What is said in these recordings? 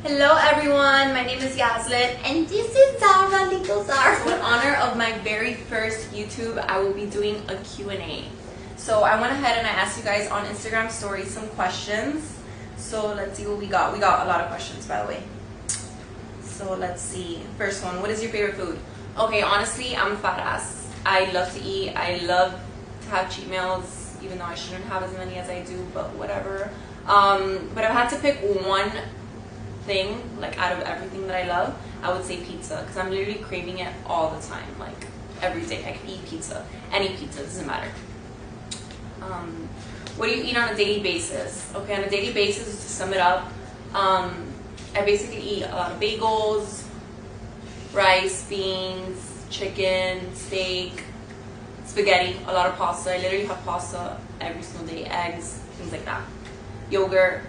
Hello everyone, my name is Yaslen and this is Zara, little Zara. So in honor of my very first YouTube, I will be doing a Q&A. So I went ahead and I asked you guys on Instagram stories some questions. So let's see what we got. We got a lot of questions, by the way. So let's see. First one, what is your favorite food? Okay, honestly, I'm a fat ass. I love to eat. I love to have cheat meals, even though I shouldn't have as many as I do, but whatever. But if I had to pick one thing, like out of everything that I love, I would say pizza, because I'm literally craving it all the time, like every day. I could eat pizza, any pizza, it doesn't matter. What do you eat on a daily basis? Okay, on a daily basis, to sum it up, I basically eat a lot of bagels, rice, beans, chicken, steak, spaghetti, a lot of pasta. I literally have pasta every single day, eggs, things like that, yogurt.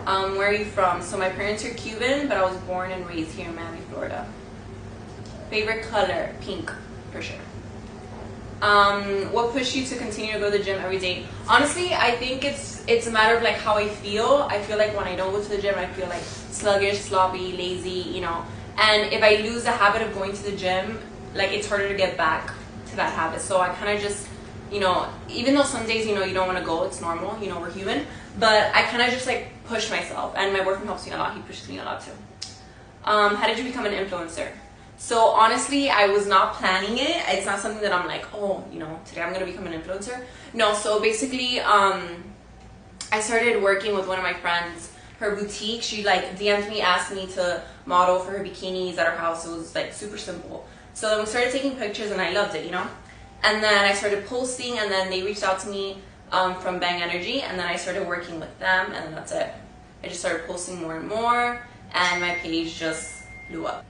Where are you from? So my parents are Cuban, but I was born and raised here in Miami, Florida. Favorite color? Pink, for sure. What pushed you to continue to go to the gym every day? Honestly, I think it's a matter of like how I feel. I feel like when I don't go to the gym, I feel like sluggish, sloppy, lazy, you know. And if I lose the habit of going to the gym, like it's harder to get back to that habit. So I kind of just, you know, even though some days, you know, you don't want to go, it's normal, you know, we're human. But I kind of just like push myself, and my boyfriend helps me a lot. He pushes me a lot too. How did you become an influencer? So honestly, I was not planning it. It's not something that I'm like, oh, you know, today I'm going to become an influencer. No, so basically, I started working with one of my friends, her boutique. She like DM'd me, asked me to model for her bikinis at her house. It was like super simple. So then we started taking pictures and I loved it, you know. And then I started posting, and then they reached out to me from Bang Energy, and then I started working with them, and then that's it. I just started posting more and more, and my page just blew up.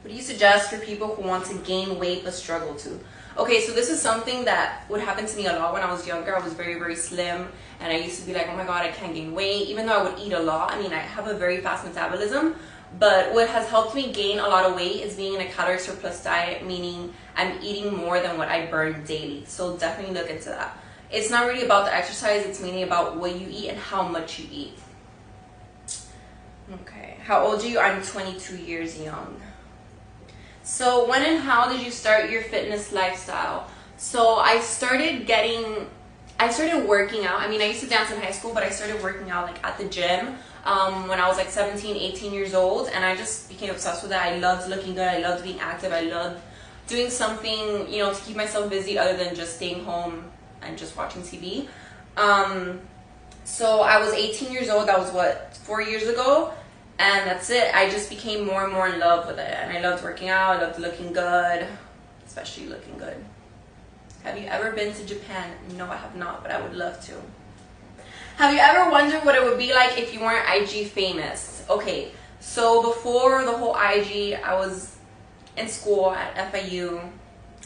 What do you suggest for people who want to gain weight but struggle to? Okay, so this is something that would happen to me a lot when I was younger. I was very, very slim, and I used to be like, oh my god, I can't gain weight, even though I would eat a lot. I mean, I have a very fast metabolism, but what has helped me gain a lot of weight is being in a calorie surplus diet, meaning I'm eating more than what I burn daily. So definitely look into that. It's not really about the exercise, it's mainly about what you eat and how much you eat. Okay, how old are you? I'm 22 years young. So when and how did you start your fitness lifestyle? So I started working out. I mean, I used to dance in high school, but I started working out like at the gym when I was like 17, 18 years old, and I just became obsessed with it. I loved looking good, I loved being active, I loved doing something, you know, to keep myself busy other than just staying home and just watching TV. So I was 18 years old, that was what, 4 years ago, and that's it. I just became more and more in love with it, and I loved working out, I loved looking good, especially looking good. Have you ever been to Japan? No, I have not, but I would love to. Have you ever wondered what it would be like if you weren't IG famous? Okay, so before the whole IG, I was in school at FIU.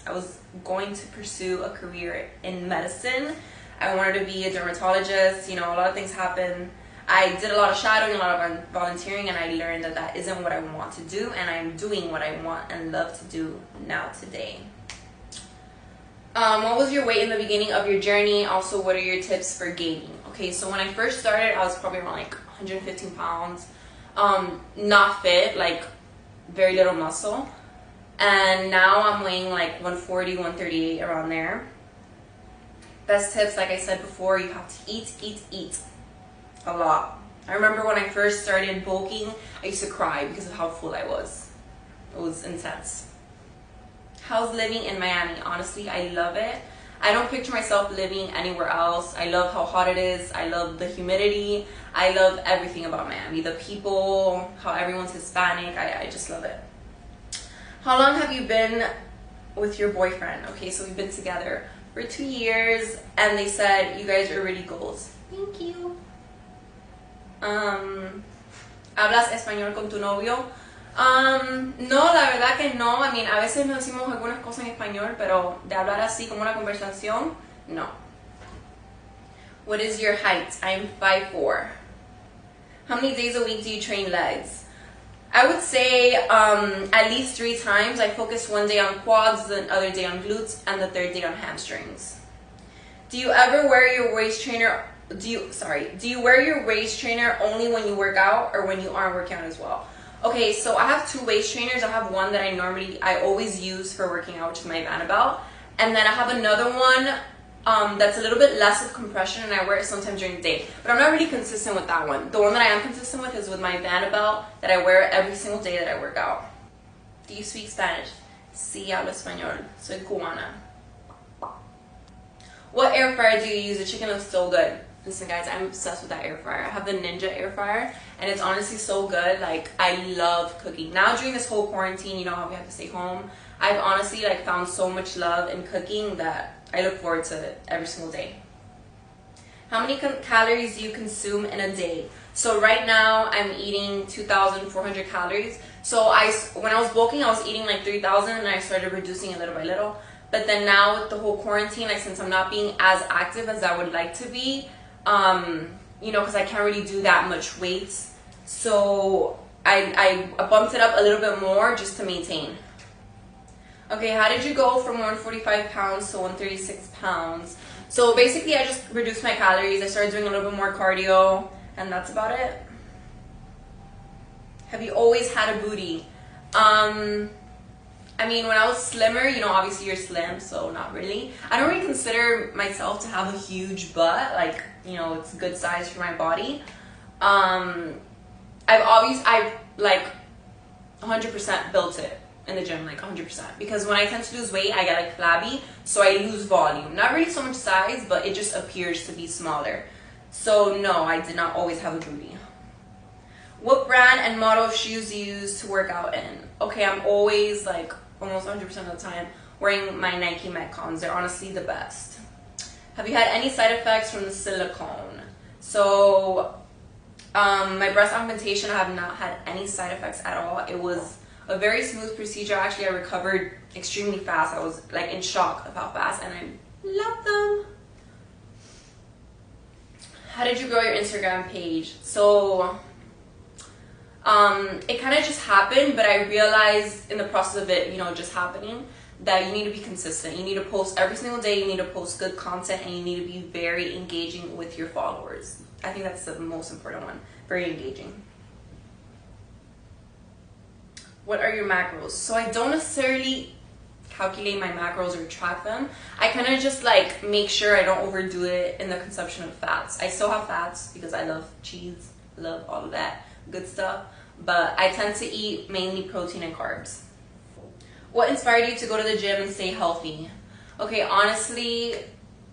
I was going to pursue a career in medicine. I wanted to be a dermatologist. You know, a lot of things happened. I did a lot of shadowing, a lot of volunteering, and I learned that that isn't what I want to do, and I'm doing what I want and love to do now today. What was your weight in the beginning of your journey? Also, what are your tips for gaining? Okay, so when I first started, I was probably around like 115 pounds. Not fit, like very little muscle. And now I'm weighing like 140, 138, around there. Best tips, like I said before, you have to eat a lot. I remember when I first started bulking, I used to cry because of how full I was. It was intense. How's living in Miami? Honestly, I love it. I don't picture myself living anywhere else. I love how hot it is. I love the humidity. I love everything about Miami. The people, how everyone's Hispanic. I just love it. How long have you been with your boyfriend? Okay, so we've been together for 2 years, and they said you guys are really goals. Thank you. ¿Hablas español con tu novio? No, la verdad que no. I mean, a veces nos decimos algunas cosas en español, pero de hablar así como una conversación, no. What is your height? I'm 5'4". How many days a week do you train legs? I would say at least 3 times. I focus one day on quads, the other day on glutes, and the third day on hamstrings. Do you ever wear your waist trainer do you wear your waist trainer only when you work out or when you aren't working out as well? Okay, so I have two waist trainers. I have one that I always use for working out, which is my Vanabelt. And then I have another one that's a little bit less of compression, and I wear it sometimes during the day. But I'm not really consistent with that one. The one that I am consistent with is with my Vanabelt that I wear every single day that I work out. Do you speak Spanish? Sí, hablo español. Soy cubana. What air fryer do you use? The chicken looks so good. Listen guys, I'm obsessed with that air fryer. I have the Ninja air fryer and it's honestly so good. Like, I love cooking. Now during this whole quarantine, you know how we have to stay home, I've honestly like found so much love in cooking that I look forward to it every single day. How many calories do you consume in a day? So right now I'm eating 2,400 calories. So when I was bulking, I was eating like 3,000 and I started reducing it little by little. But then now with the whole quarantine, like since I'm not being as active as I would like to be, you know, because I can't really do that much weight, so I bumped it up a little bit more just to maintain. Okay, how did you go from 145 pounds to 136 pounds? So basically I just reduced my calories, I started doing a little bit more cardio, and that's about it. Have you always had a booty? I mean, when I was slimmer, you know, obviously you're slim, so not really. I don't really consider myself to have a huge butt, like, you know, it's good size for my body. I've like 100% built it in the gym, like 100%. Because when I tend to lose weight, I get like flabby, so I lose volume. Not really so much size, but it just appears to be smaller. So no, I did not always have a booty. What brand and model of shoes do you use to work out in? Okay, I'm always like almost 100% of the time wearing my Nike Metcons. They're honestly the best. Have you had any side effects from the silicone? So my breast augmentation, I have not had any side effects at all. It was a very smooth procedure. Actually, I recovered extremely fast. I was like in shock of how fast, and I love them. How did you grow your Instagram page? So it kind of just happened, but I realized in the process of it, you know, just happening, that you need to be consistent. You need to post every single day, you need to post good content, and you need to be very engaging with your followers. I think that's the most important one, very engaging. What are your macros? So I don't necessarily calculate my macros or track them. I kind of just like make sure I don't overdo it in the consumption of fats. I still have fats because I love cheese, love all of that good stuff, but I tend to eat mainly protein and carbs. What inspired you to go to the gym and stay healthy? Okay, honestly,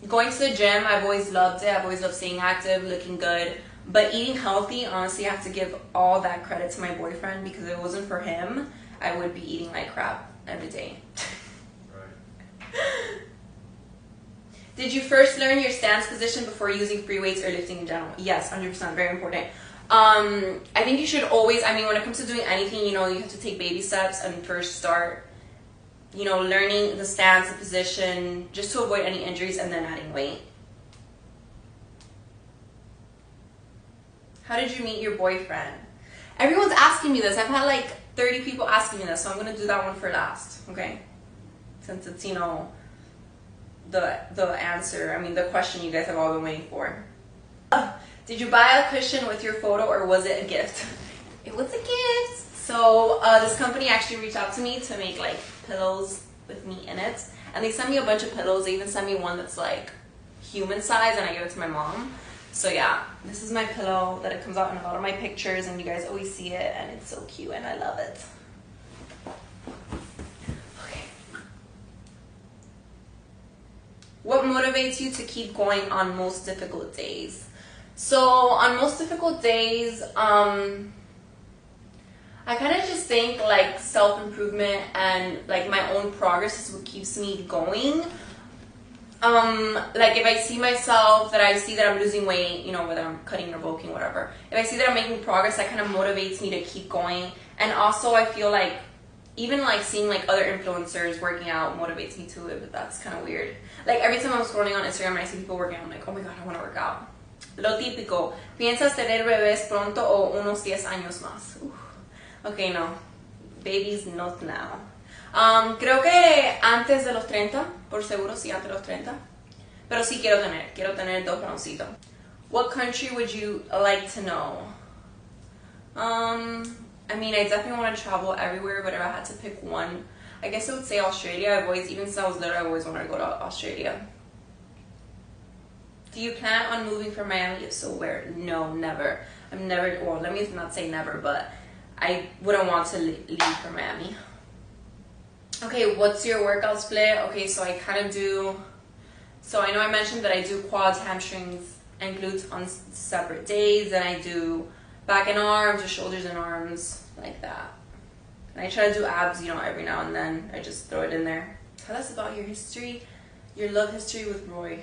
going to the gym, I've always loved it. I've always loved staying active, looking good, but eating healthy, honestly, I have to give all that credit to my boyfriend, because if it wasn't for him, I would be eating like crap every day. Right. Did you first learn your stance position before using free weights or lifting in general? Yes, 100%, very important. I think you should always, I mean, when it comes to doing anything, you know, you have to take baby steps and first start, you know, learning the stance, the position, just to avoid any injuries, and then adding weight. How did you meet your boyfriend? Everyone's asking me this. I've had like 30 people asking me this, so I'm going to do that one for last, okay? Since it's, you know, the answer, I mean, the question you guys have all been waiting for. Did you buy a cushion with your photo, or was it a gift? It was a gift. So this company actually reached out to me to make like pillows with me in it, and they sent me a bunch of pillows. They even sent me one that's like human size, and I gave it to my mom. So yeah, this is my pillow that it comes out in a lot of my pictures, and you guys always see it, and it's so cute and I love it. Okay. What motivates you to keep going on most difficult days? So on most difficult days, I kind of just think like self-improvement and like my own progress is what keeps me going. Like if I see myself, that I see that I'm losing weight, you know, whether I'm cutting or bulking, whatever. If I see that I'm making progress, that kind of motivates me to keep going. And also I feel like even like seeing like other influencers working out motivates me to it, but that's kind of weird. Like every time I'm scrolling on Instagram and I see people working out, I'm like, oh my god, I want to work out. Lo típico, ¿piensas tener bebés pronto o unos 10 años más? Ok, no. Babies not now. Creo que antes de los 30, por seguro sí, antes de los 30. Pero sí quiero tener 2 varoncitos. What country would you like to know? I mean, I definitely want to travel everywhere, but if I had to pick one, I guess I would say Australia. I've always, even since I was little, I always wanted to go to Australia. Do you plan on moving from Miami? If so, where? No, never. I'm never, well, let me not say never, but I wouldn't want to leave from Miami. Okay, what's your workout split? Okay, so I kind of do, so I know I mentioned that I do quads, hamstrings, and glutes on separate days. Then I do back and arms or shoulders and arms, like that. And I try to do abs, you know, every now and then. I just throw it in there. Tell us about your history, your love history with Roy.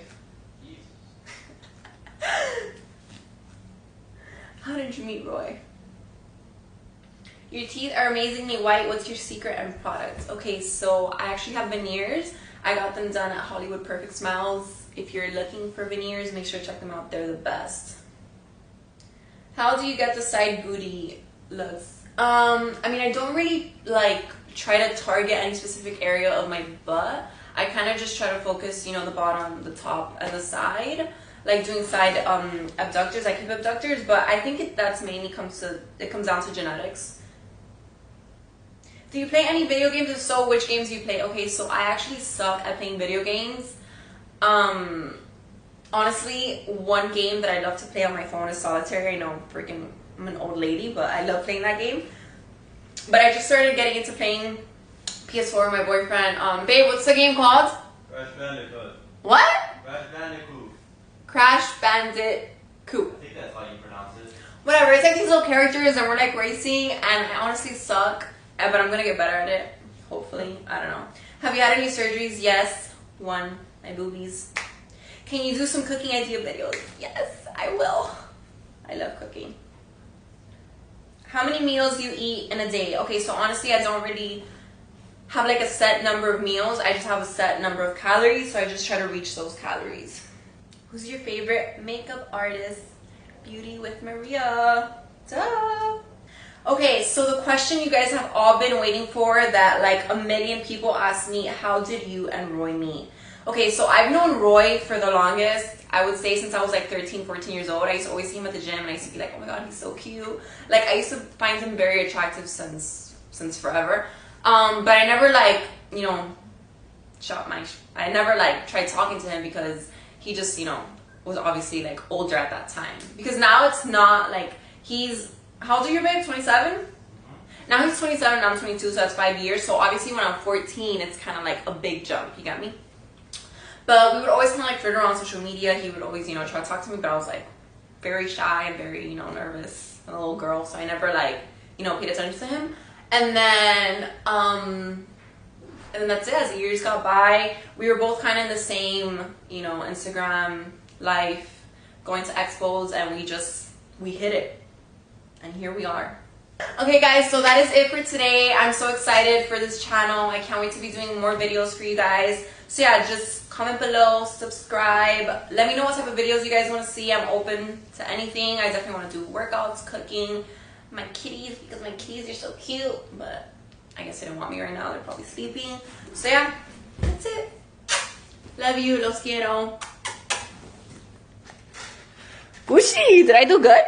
How did you meet Roy? Your teeth are amazingly white. What's your secret and product? Okay, so I actually have veneers. I got them done at Hollywood Perfect Smiles. If you're looking for veneers, make sure to check them out. They're the best. How do you get the side booty looks? I mean, I don't really like try to target any specific area of my butt. I kind of just try to focus, you know, the bottom, the top, and the side. Like doing side abductors, like hip abductors, but I think that's mainly comes down to genetics. Do you play any video games? If so, which games do you play? Okay, so I actually suck at playing video games. Honestly, one game that I love to play on my phone is solitaire. I know I'm an old lady, but I love playing that game. But I just started getting into playing PS4 with my boyfriend. Babe, what's the game called? Crash Bandicoot. What? Crash Bandicoot. Crash Bandicoot. I think that's how you pronounce it. Whatever, it's like these little characters and we're like racing, and I honestly suck, but I'm gonna get better at it, hopefully. I don't know. Have you had any surgeries? Yes. One. My boobies. Can you do some cooking idea videos? Yes, I will. I love cooking. How many meals do you eat in a day? Okay, so honestly, I don't really have like a set number of meals. I just have a set number of calories, so I just try to reach those calories. Who's your favorite makeup artist? Beauty with Maria. Duh. Okay, so the question you guys have all been waiting for, that like a million people ask me, how did you and Roy meet? Okay, so I've known Roy for the longest, I would say since I was like 13, 14 years old. I used to always see him at the gym and I used to be like, oh my god, he's so cute. Like, I used to find him very attractive since forever. But I never like, you know, I never like tried talking to him because he just, you know, was obviously like older at that time. Because now it's not like, how old are you, babe? 27? Now he's 27 and I'm 22, so that's 5 years. So obviously when I'm 14, it's kind of like a big jump, you got me? But we would always kind of like flirt around social media. He would always, you know, try to talk to me, but I was like very shy and very, you know, nervous, a little girl. So I never like, you know, paid attention to him. And then that's it. As the years got by, we were both kind of in the same, you know, Instagram life, going to expos, and we hit it. And here we are. Okay guys, so that is it for today. I'm so excited for this channel. I can't wait to be doing more videos for you guys. So yeah, just comment below, subscribe. Let me know what type of videos you guys want to see. I'm open to anything. I definitely want to do workouts, cooking, my kitties, because my kitties are so cute. But I guess they don't want me right now. They're probably sleeping. So yeah, that's it. Love you. Los quiero. Bushy, did I do good?